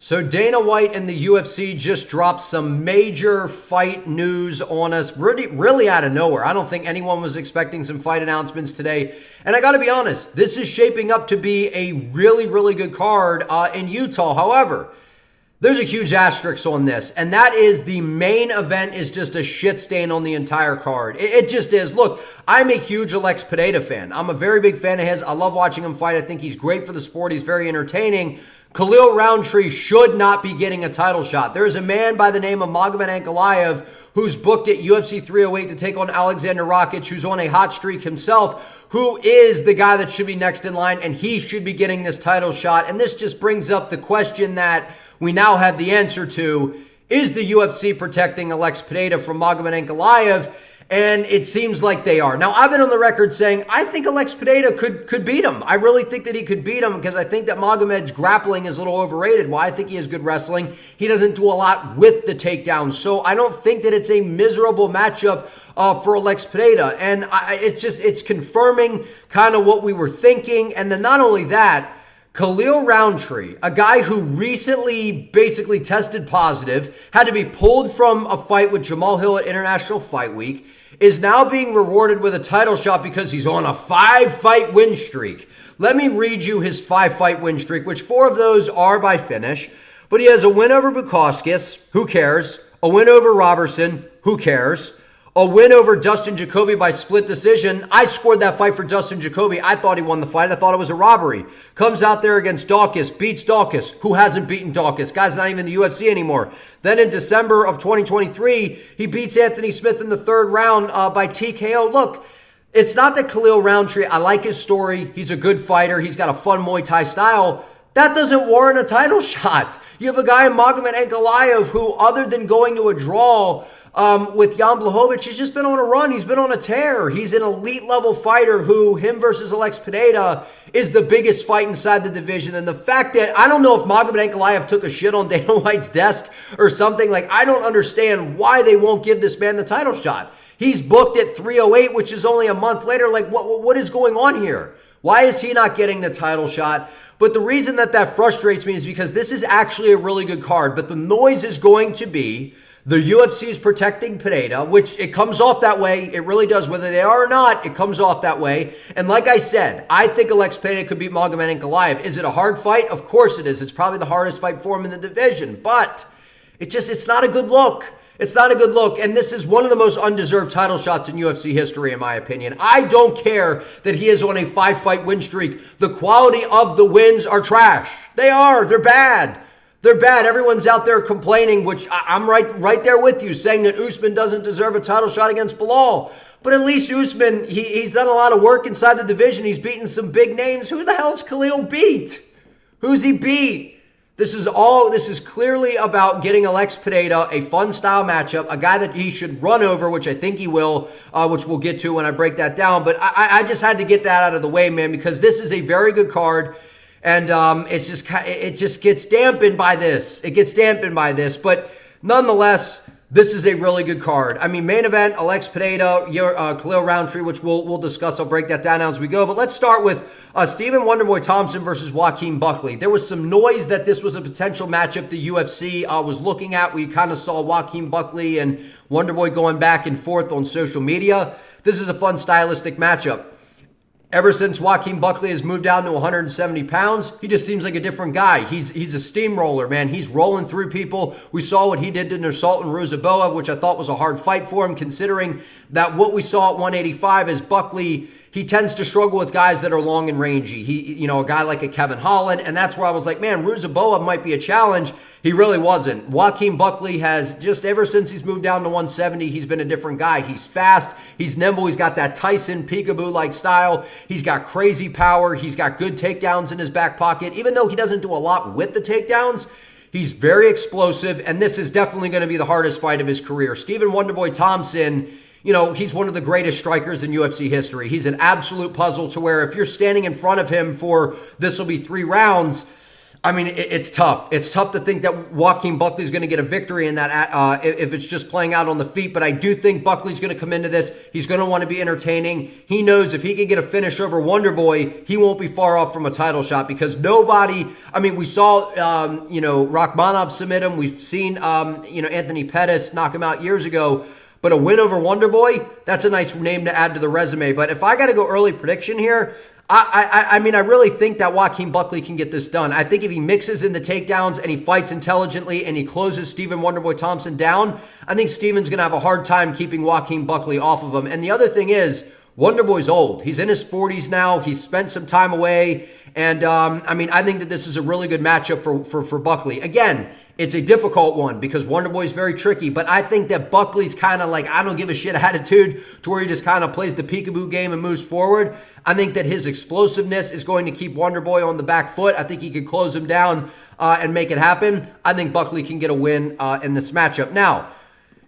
So Dana White and the UFC just dropped some major fight news on us, really out of nowhere. I don't think anyone was expecting some fight announcements today. And I got to be honest, this is shaping up to be a really good card in Utah. However, there's a huge asterisk on this, and that is the main event is just a shit stain on the entire card. It just is. Look, I'm a huge Alex Pereira fan. I'm a very big fan of his. I love watching him fight. I think he's great for the sport. He's very entertaining. Khalil Rountree should not be getting a title shot. There's a man by the name of Ankalaev who's booked at UFC 308 to take on Alexander Rakic, who's on a hot streak himself, who is the guy that should be next in line, and he should be getting this title shot. And this just brings up the question that we now have the answer to. Is the UFC protecting Alex Pereira from Ankalaev? And it seems like they are. Now, I've been on the record saying I think Alex Pereira could beat him. I really think that he could beat him because I think that Magomed's grappling is a little overrated. Why? I think he has good wrestling. He doesn't do a lot with the takedowns. So I don't think that it's a miserable matchup for Alex Pereira. And it's confirming kind of what we were thinking. And then not only that, Khalil Rountree, a guy who recently basically tested positive, had to be pulled from a fight with Jamal Hill at International Fight Week, is now being rewarded with a title shot because he's on a 5-fight win streak. Let me read you his 5-fight win streak, which 4 of those are by finish. But he has a win over Bukauskas, who cares? A win over Robertson, who cares? A win over Dustin Jacoby by split decision. I scored that fight for Dustin Jacoby. I thought he won the fight. I thought it was a robbery. Comes out there against Dawkins, beats Dawkins. Who hasn't beaten Dawkins? Guy's not even in the UFC anymore. Then in December of 2023, he beats Anthony Smith in the 3rd round by TKO. Look, it's not that Khalil Rountree, I like his story. He's a good fighter. He's got a fun Muay Thai style. That doesn't warrant a title shot. You have a guy in Ankalaev who, other than going to a draw with Jan Blachowicz, he's just been on a run. He's been on a tear. He's an elite level fighter who, him versus Alex Pereira, is the biggest fight inside the division. And the fact that, I don't know if Ankalaev took a shit on Dana White's desk or something. Like, I don't understand why they won't give this man the title shot. He's booked at 308, which is only a month later. Like, what is going on here? Why is he not getting the title shot? But the reason that frustrates me is because this is actually a really good card. But the noise is going to be the UFC is protecting Pereira, which it comes off that way. It really does. Whether they are or not, it comes off that way. And like I said, I think Alex Pereira could beat Ankalaev. Is it a hard fight? Of course it is. It's probably the hardest fight for him in the division. But it's not a good look. It's not a good look. And this is one of the most undeserved title shots in UFC history, in my opinion. I don't care that he is on a 5-fight win streak. The quality of the wins are trash. They are. They're bad. They're bad. Everyone's out there complaining, which I'm right there with you, saying that Usman doesn't deserve a title shot against Bilal. But at least Usman, he's done a lot of work inside the division. He's beaten some big names. Who the hell's Khalil beat? Who's he beat? This is clearly about getting Alex Pereira a fun style matchup, a guy that he should run over, which I think he will, which we'll get to when I break that down. But I just had to get that out of the way, man, because this is a very good card. And it just gets dampened by this. It gets dampened by this. But nonetheless, this is a really good card. I mean, main event, Alex Pereira, Khalil Rountree, which we'll discuss. I'll break that down as we go. But let's start with Stephen Wonderboy Thompson versus Joaquin Buckley. There was some noise that this was a potential matchup the UFC was looking at. We kind of saw Joaquin Buckley and Wonderboy going back and forth on social media. This is a fun stylistic matchup. Ever since Joaquin Buckley has moved down to 170 pounds, he just seems like a different guy. He's a steamroller, man. He's rolling through people. We saw what he did to Nursultan Ruziboev, which I thought was a hard fight for him, considering that what we saw at 185 is Buckley, he tends to struggle with guys that are long and rangy. A guy like a Kevin Holland, and that's where I was like, man, Ruziboev might be a challenge. He really wasn't. Joaquin Buckley has just ever since he's moved down to 170, he's been a different guy. He's fast. He's nimble. He's got that Tyson peekaboo-like style. He's got crazy power. He's got good takedowns in his back pocket. Even though he doesn't do a lot with the takedowns, he's very explosive, and this is definitely going to be the hardest fight of his career. Stephen Wonderboy Thompson, he's one of the greatest strikers in UFC history. He's an absolute puzzle to where if you're standing in front of him for this will be 3 rounds, I mean, it's tough. It's tough to think that Joaquin Buckley is going to get a victory in that if it's just playing out on the feet. But I do think Buckley's going to come into this. He's going to want to be entertaining. He knows if he can get a finish over Wonderboy, he won't be far off from a title shot because nobody. I mean, we saw Rachmanov submit him. We've seen Anthony Pettis knock him out years ago. But a win over Wonderboy, that's a nice name to add to the resume. But if I got to go early prediction here, I mean, I really think that Joaquin Buckley can get this done. I think if he mixes in the takedowns and he fights intelligently and he closes Stephen Wonderboy Thompson down, I think Stephen's going to have a hard time keeping Joaquin Buckley off of him. And the other thing is, Wonderboy's old. He's in his 40s now. He's spent some time away. And, I mean, I think that this is a really good matchup for Buckley. Again, it's a difficult one because Wonderboy's very tricky, but I think that Buckley's kind of like, I don't give a shit attitude to where he just kind of plays the peekaboo game and moves forward. I think that his explosiveness is going to keep Wonderboy on the back foot. I think he could close him down and make it happen. I think Buckley can get a win in this matchup. Now,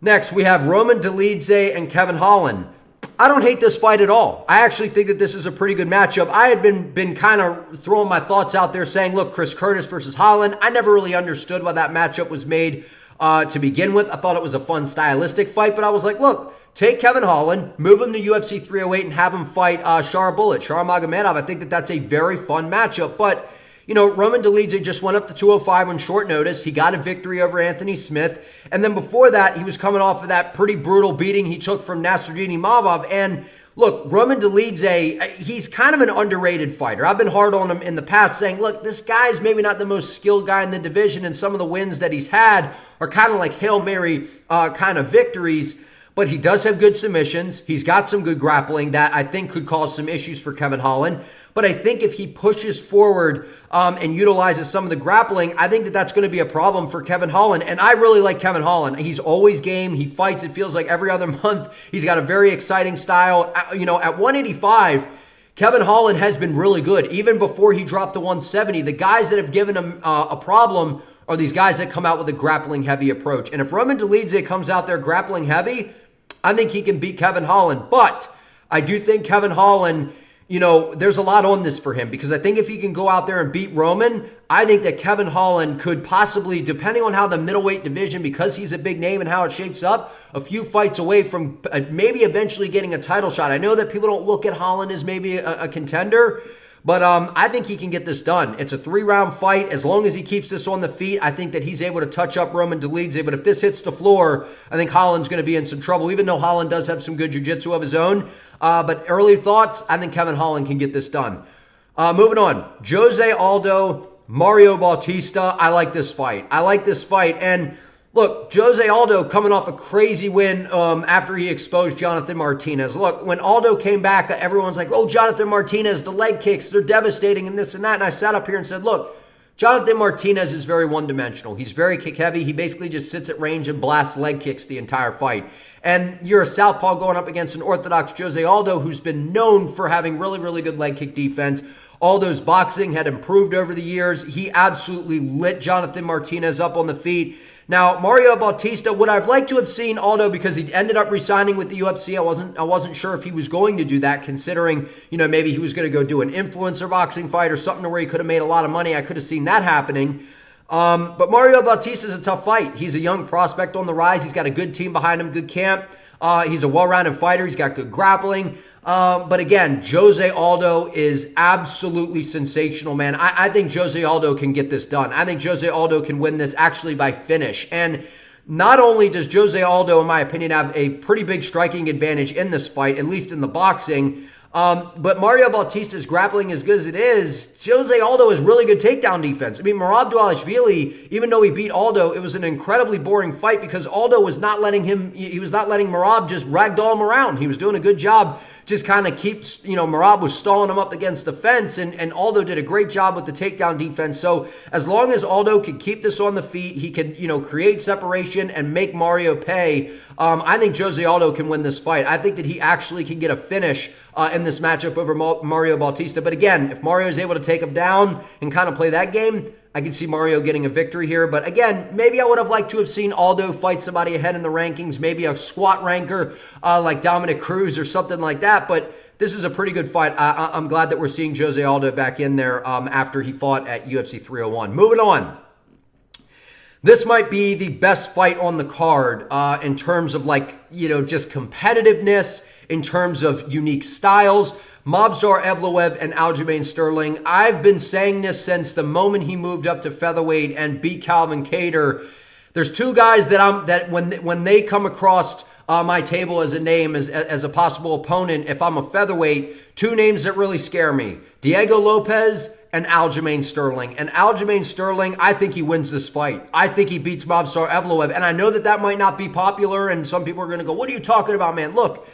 next we have Roman Dolidze and Kevin Holland. I don't hate this fight at all. I actually think that this is a pretty good matchup. I had been kind of throwing my thoughts out there saying, look, Chris Curtis versus Holland. I never really understood why that matchup was made to begin with. I thought it was a fun stylistic fight, but I was like, look, take Kevin Holland, move him to UFC 308 and have him fight Shar Magomedov. I think that that's a very fun matchup, but Roman Dolidze just went up to 205 on short notice. He got a victory over Anthony Smith. And then before that, he was coming off of that pretty brutal beating he took from Nasruddin Imavov. And look, Roman Dolidze, he's kind of an underrated fighter. I've been hard on him in the past saying, look, this guy's maybe not the most skilled guy in the division, and some of the wins that he's had are kind of like Hail Mary kind of victories. But he does have good submissions. He's got some good grappling that I think could cause some issues for Kevin Holland. But I think if he pushes forward and utilizes some of the grappling, I think that that's going to be a problem for Kevin Holland. And I really like Kevin Holland. He's always game. He fights, it feels like, every other month. He's got a very exciting style. At 185, Kevin Holland has been really good. Even before he dropped to 170, the guys that have given him a problem are these guys that come out with a grappling-heavy approach. And if Roman Dolidze comes out there grappling heavy, I think he can beat Kevin Holland. But I do think Kevin Holland, there's a lot on this for him because I think if he can go out there and beat Roman, I think that Kevin Holland could possibly, depending on how the middleweight division, because he's a big name and how it shapes up, a few fights away from maybe eventually getting a title shot. I know that people don't look at Holland as maybe a contender, but I think he can get this done. It's a 3-round fight. As long as he keeps this on the feet, I think that he's able to touch up Roman Dolidze. But if this hits the floor, I think Holland's going to be in some trouble, even though Holland does have some good jiu-jitsu of his own. But early thoughts, I think Kevin Holland can get this done. Moving on, Jose Aldo, Mario Bautista. I like this fight. And look, Jose Aldo coming off a crazy win after he exposed Jonathan Martinez. Look, when Aldo came back, everyone's like, oh, Jonathan Martinez, the leg kicks, they're devastating and this and that. And I sat up here and said, look, Jonathan Martinez is very one-dimensional. He's very kick-heavy. He basically just sits at range and blasts leg kicks the entire fight. And you're a southpaw going up against an orthodox Jose Aldo who's been known for having really, really good leg kick defense. Aldo's boxing had improved over the years. He absolutely lit Jonathan Martinez up on the feet. Now, Mario Bautista, would I've liked to have seen Aldo because he ended up re-signing with the UFC. I wasn't sure if he was going to do that, considering, maybe he was going to go do an influencer boxing fight or something where he could have made a lot of money. I could have seen that happening. But Mario Bautista is a tough fight. He's a young prospect on the rise. He's got a good team behind him, good camp. He's a well-rounded fighter. He's got good grappling. But again, Jose Aldo is absolutely sensational, man. I think Jose Aldo can get this done. I think Jose Aldo can win this actually by finish. And not only does Jose Aldo, in my opinion, have a pretty big striking advantage in this fight, at least in the boxing, but Mario Bautista's grappling as good as it is, Jose Aldo has really good takedown defense. I mean, Merab Dvalishvili, even though he beat Aldo, it was an incredibly boring fight because Aldo was not letting Merab just ragdoll him around. He was doing a good job just kind of Merab was stalling him up against the fence, and Aldo did a great job with the takedown defense. So as long as Aldo could keep this on the feet, he could, create separation and make Mario pay. I think Jose Aldo can win this fight. I think that he actually can get a finish in this matchup over Mario Bautista. But again, if Mario is able to take him down and kind of play that game, I can see Mario getting a victory here. But again, maybe I would have liked to have seen Aldo fight somebody ahead in the rankings, maybe a squat ranker like Dominic Cruz or something like that. But this is a pretty good fight. I'm glad that we're seeing Jose Aldo back in there after he fought at UFC 301. Moving on. This might be the best fight on the card in terms of just competitiveness, in terms of unique styles. Movsar Evloev and Aljamain Sterling. I've been saying this since the moment he moved up to featherweight and beat Calvin Kattar. There's two guys that when they come across my table as a name, as a possible opponent, if I'm a featherweight, two names that really scare me: Diego Lopez and Aljamain Sterling. And Aljamain Sterling, I think he wins this fight. I think he beats Movsar Evloev. And I know that might not be popular, and some people are going to go, what are you talking about, man? Look,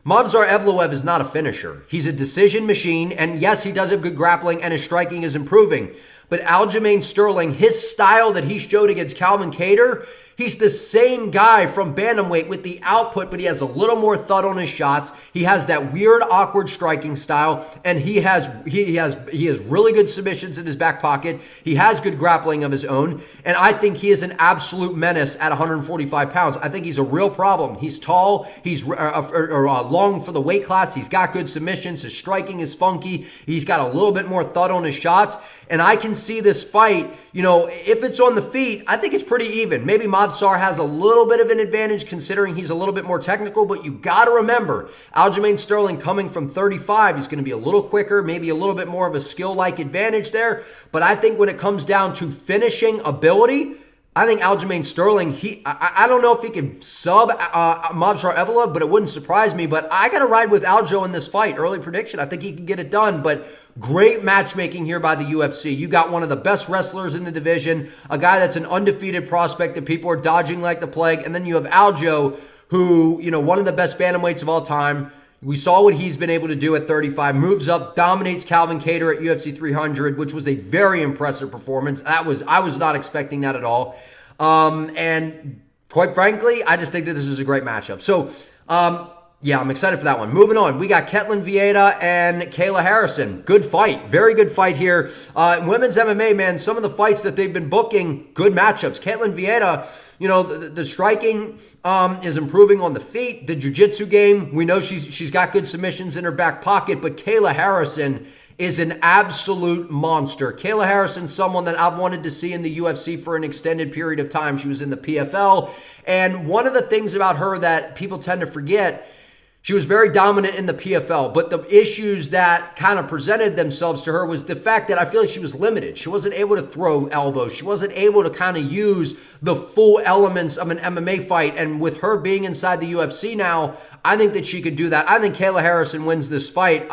Movsar Evloev is not a finisher. He's a decision machine, and yes, he does have good grappling, and his striking is improving. But Aljamain Sterling, his style that he showed against Calvin Kattar, he's the same guy from bantamweight with the output, but he has a little more thud on his shots. He has that weird, awkward striking style, and he has really good submissions in his back pocket. He has good grappling of his own, and I think he is an absolute menace at 145 pounds. I think he's a real problem. He's tall. He's long for the weight class. He's got good submissions. His striking is funky. He's got a little bit more thud on his shots, and I can see this fight, if it's on the feet, I think it's pretty even. Maybe Movsar has a little bit of an advantage considering he's a little bit more technical, but you got to remember, Aljamain Sterling coming from 35, he's going to be a little quicker, maybe a little bit more of a skill-like advantage there. But I think when it comes down to finishing ability, I think Aljamain Sterling, I don't know if he can sub Movsar Evloev, but it wouldn't surprise me. But I got to ride with Aljo in this fight. Early prediction, I think he can get it done. But great matchmaking here by the UFC. You got one of the best wrestlers in the division, a guy that's an undefeated prospect that people are dodging like the plague. And then you have Aljo, who, one of the best bantamweights of all time. We saw what he's been able to do at 35, moves up, dominates Calvin Kattar at UFC 300, which was a very impressive performance. I was not expecting that at all. And quite frankly, I just think that this is a great matchup. So, I'm excited for that one. Moving on, we got Ketlen Vieira and Kayla Harrison. Good fight. Very good fight here. Women's MMA, man, some of the fights that they've been booking, good matchups. Ketlen Vieira, the striking is improving on the feet. The jiu-jitsu game, we know she's got good submissions in her back pocket, but Kayla Harrison is an absolute monster. Kayla Harrison, someone that I've wanted to see in the UFC for an extended period of time. She was in the PFL, and one of the things about her that people tend to forget, she was very dominant in the PFL, but the issues that kind of presented themselves to her was the fact that I feel like she was limited. She wasn't able to throw elbows. She wasn't able to kind of use the full elements of an MMA fight. And with her being inside the UFC now, I think that she could do that. I think Kayla Harrison wins this fight.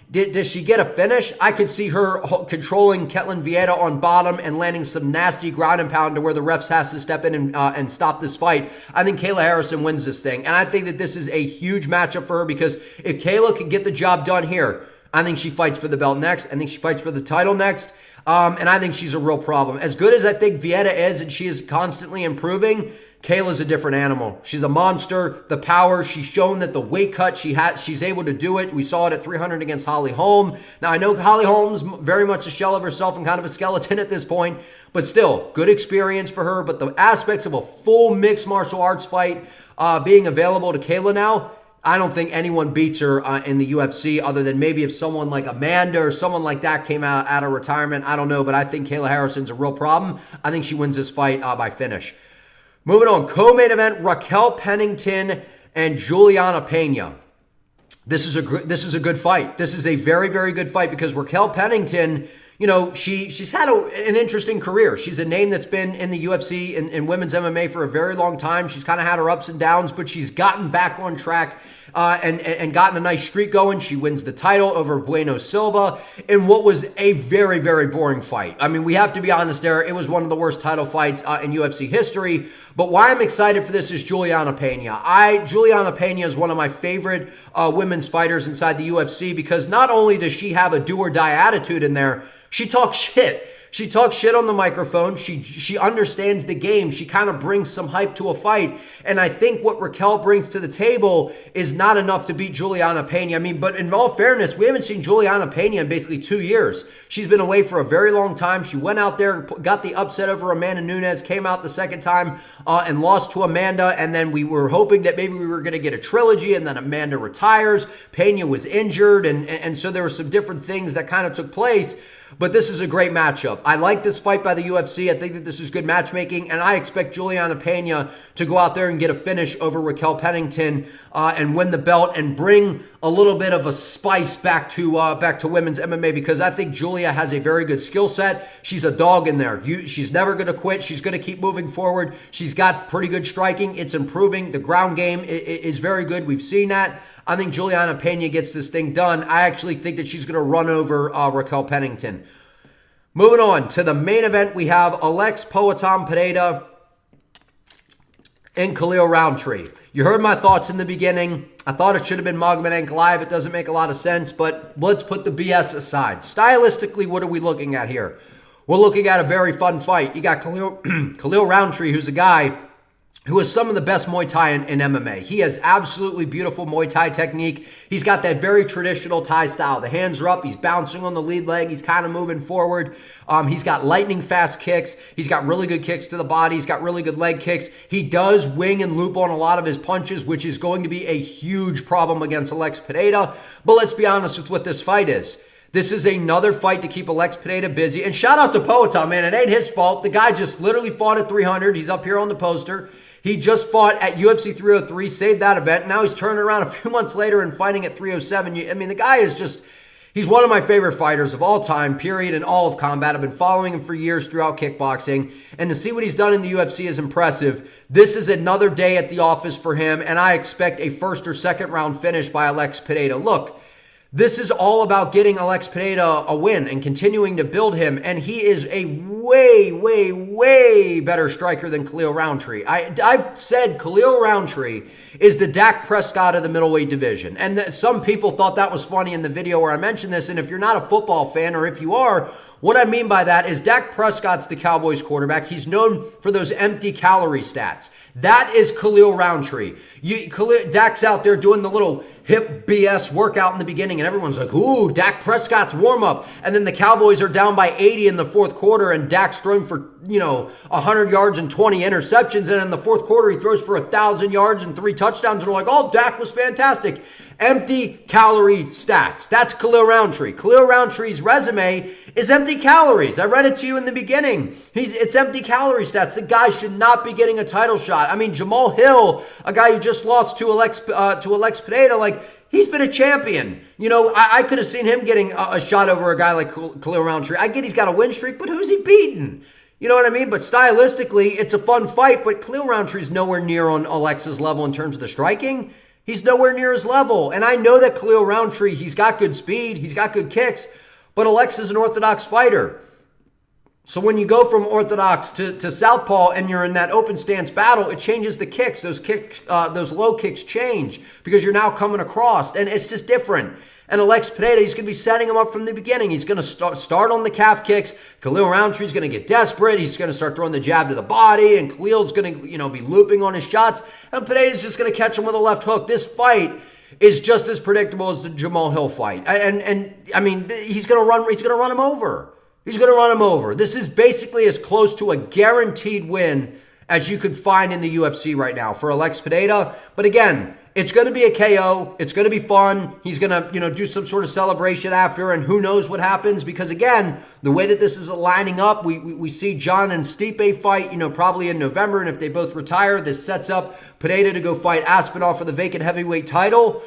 Does she get a finish? I could see her controlling Ketlen Vieira on bottom and landing some nasty ground and pound to where the refs has to step in and stop this fight. I think Kayla Harrison wins this thing. And I think that this is a huge matchup for her because if Kayla can get the job done here, I think she fights for the belt next. I think she fights for the title next. And I think she's a real problem. As good as I think Viera is and she is constantly improving, Kayla's a different animal. She's a monster. The power, she's shown that the weight cut, she's able to do it. We saw it at 300 against Holly Holm. Now, I know Holly Holm's very much a shell of herself and kind of a skeleton at this point, but still, good experience for her. But the aspects of a full mixed martial arts fight being available to Kayla now, I don't think anyone beats her in the UFC other than maybe if someone like Amanda or someone like that came out of retirement. I don't know, but I think Kayla Harrison's a real problem. I think she wins this fight by finish. Moving on, co-main event, Raquel Pennington and Julianna Pena. This is a good fight. This is a very, very good fight because Raquel Pennington, she's had an interesting career. She's a name that's been in the UFC in women's MMA for a very long time. She's kind of had her ups and downs, but she's gotten back on track and gotten a nice streak going. She wins the title over Bueno Silva in what was a very, very boring fight. I mean, we have to be honest there. It was one of the worst title fights in UFC history. But why I'm excited for this is Julianna Pena. Julianna Pena is one of my favorite women's fighters inside the UFC because not only does she have a do-or-die attitude in there, she talks shit. She talks shit on the microphone. She understands the game. She kind of brings some hype to a fight. And I think what Raquel brings to the table is not enough to beat Julianna Pena. I mean, but in all fairness, we haven't seen Julianna Pena in basically 2 years. She's been away for a very long time. She went out there, got the upset over Amanda Nunes, came out the second time and lost to Amanda. And then we were hoping that maybe we were going to get a trilogy, and then Amanda retires. Pena was injured. And so there were some different things that kind of took place. But this is a great matchup. I like this fight by the UFC. I think that this is good matchmaking, and I expect Julianna Pena to go out there and get a finish over Raquel Pennington and win the belt and bring a little bit of a spice back to women's MMA, because I think Julia has a very good skill set. She's a dog in there. She's never going to quit. She's going to keep moving forward. She's got pretty good striking. It's improving. The ground game is very good. We've seen that. I think Julianna Pena gets this thing done. I actually think that she's going to run over Raquel Pennington. Moving on to the main event, we have Alex Pereira and Khalil Rountree. You heard my thoughts in the beginning. I thought it should have been Ankalaev. It doesn't make a lot of sense, but let's put the BS aside. Stylistically, what are we looking at here? We're looking at a very fun fight. You got Khalil Rountree, who's a guy who has some of the best Muay Thai in MMA. He has absolutely beautiful Muay Thai technique. He's got that very traditional Thai style. The hands are up. He's bouncing on the lead leg. He's kind of moving forward. He's got lightning fast kicks. He's got really good kicks to the body. He's got really good leg kicks. He does wing and loop on a lot of his punches, which is going to be a huge problem against Alex Pereira. But let's be honest with what this fight is. This is another fight to keep Alex Pereira busy. And shout out to Poatan, man. It ain't his fault. The guy just literally fought at 300. He's up here on the poster. He just fought at UFC 303, saved that event. Now he's turning around a few months later and fighting at 307. I mean, the guy is just, he's one of my favorite fighters of all time, period, in all of combat. I've been following him for years throughout kickboxing. And to see what he's done in the UFC is impressive. This is another day at the office for him, and I expect a first or second round finish by Alex Pereira. Look, this is all about getting Alex Pereira a win and continuing to build him. And he is a way, way, way better striker than Khalil Rountree. I've said Khalil Rountree is the Dak Prescott of the middleweight division. And some people thought that was funny in the video where I mentioned this. And if you're not a football fan, or if you are, what I mean by that is Dak Prescott's the Cowboys quarterback. He's known for those empty calorie stats. That is Khalil Rountree. Dak's out there doing the little hip BS workout in the beginning, and everyone's like, ooh, Dak Prescott's warm-up. And then the Cowboys are down by 80 in the fourth quarter, and Dak's throwing for, 100 yards and 20 interceptions. And in the fourth quarter, he throws for 1,000 yards and 3 touchdowns. And we're like, oh, Dak was fantastic. Empty calorie stats. That's Khalil Rountree. Khalil Rountree's resume is empty calories. I read it to you in the beginning. It's empty calorie stats. The guy should not be getting a title shot. I mean, Jamal Hill, a guy who just lost to Alex Pereira, like, he's been a champion. I could have seen him getting a shot over a guy like Khalil Rountree. I get he's got a win streak, but who's he beating? You know what I mean? But stylistically, it's a fun fight, but Khalil Rountree's nowhere near on Alex's level in terms of the striking. He's nowhere near his level. And I know that Khalil Rountree, he's got good speed, he's got good kicks, but Alex is an orthodox fighter. So when you go from orthodox to southpaw and you're in that open stance battle, it changes the kicks. Those low kicks change because you're now coming across, and it's just different. And Alex Pereira, he's going to be setting him up from the beginning. He's going to start on the calf kicks. Khalil Rountree's going to get desperate. He's going to start throwing the jab to the body, and Khalil's going to, be looping on his shots. And Pereira's just going to catch him with a left hook. This fight is just as predictable as the Jamal Hill fight. And I mean, he's going to run him over. He's going to run him over. This is basically as close to a guaranteed win as you could find in the UFC right now for Alex Pereira. But again, it's going to be a KO. It's going to be fun. He's going to, do some sort of celebration after, and who knows what happens, because again, the way that this is lining up, we see John and Stipe fight, probably in November, and if they both retire, this sets up Pereira to go fight Aspinall for the vacant heavyweight title.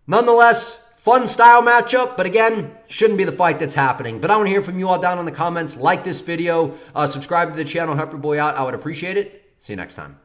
Nonetheless, fun style matchup, but again, shouldn't be the fight that's happening. But I want to hear from you all down in the comments. Like this video, subscribe to the channel, help your boy out. I would appreciate it. See you next time.